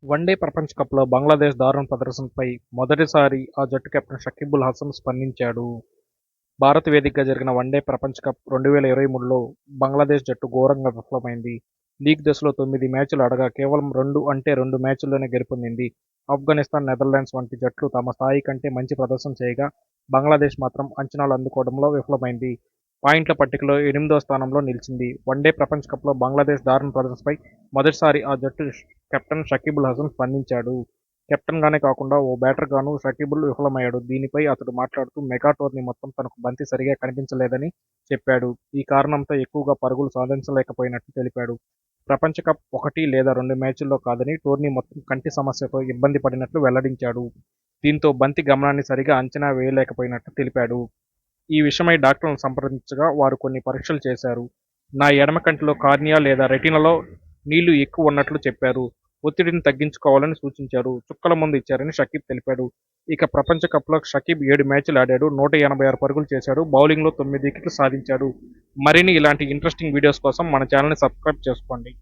One day ప్రపంచ కప్‌లో బంగ్లాదేశ్ దారుణ ప్రదర్శనపై మొదటిసారి ఆ జట్టు కెప్టెన్ షకీబుల్ హసన్ స్పందించాడు. భారత్ వేదికగా జరిగిన వన్డే ప్రపంచ కప్ 2023లో బంగ్లాదేశ్ జట్టు ఘోరంగా విఫలమైంది. లీగ్ దశలో 9 మ్యాచ్లు ఆడగా కేవలం 2 మ్యాచ్ల్లోనే గెలుపొందింది. ఆఫ్ఘనిస్తాన్, నెదర్లాండ్స్ వంటి జట్లు తమ స్థాయి కంటే మంచి ప్రదర్శన చేయగా బంగ్లాదేశ్ మాత్రం అంచనాలు అందుకోవడంలో విఫలమైంది. పాయింట్ల పట్టికలో 8వ స్థానంలో నిలిచింది. వన్డే ప్రపంచ కప్‌లో బంగ్లాదేశ్ దారుణ ప్రదర్శనపై మొదటిసారి ఆ జట్టు కెప్టెన్ షకీబుల్ హసన్ స్పందించాడు. కెప్టెన్గానే కాకుండా ఓ బ్యాటర్గానూ షకీబుల్ విఫలమయ్యాడు. దీనిపై అతడు మాట్లాడుతూ మెగా టోర్నీ మొత్తం తనకు బంతి సరిగా కనిపించలేదని చెప్పాడు. ఈ కారణంతో ఎక్కువగా పరుగులు సాధించలేకపోయినట్లు తెలిపాడు. ప్రపంచ కప్ 1 లేదా 2 మ్యాచ్ల్లో కాదని టోర్నీ మొత్తం కంటి సమస్యతో ఇబ్బంది పడినట్లు వెల్లడించాడు. దీంతో బంతి గమనాన్ని సరిగా అంచనా వేయలేకపోయినట్లు తెలిపాడు. ఈ విషయమై డాక్టర్లను సంప్రదించగా వారు కొన్ని పరీక్షలు చేశారు. నా ఎడమ కంటిలో కార్నియా లేదా రెటీనాలో నీళ్లు ఎక్కువ ఉన్నట్లు చెప్పారు. ఒత్తిడిని తగ్గించుకోవాలని సూచించారు. చుక్కల మందు ఇచ్చారని షకీబ్ తెలిపాడు. ఇక ప్రపంచ కప్‌లో షకీబ్ 7 మ్యాచ్లు ఆడాడు. 186 పరుగులు చేశాడు. బౌలింగ్లో 9 వికెట్లు సాధించాడు. మరిన్ని ఇలాంటి ఇంట్రెస్టింగ్ వీడియోస్ కోసం మన ఛానల్‌ని సబ్స్క్రైబ్ చేసుకోండి.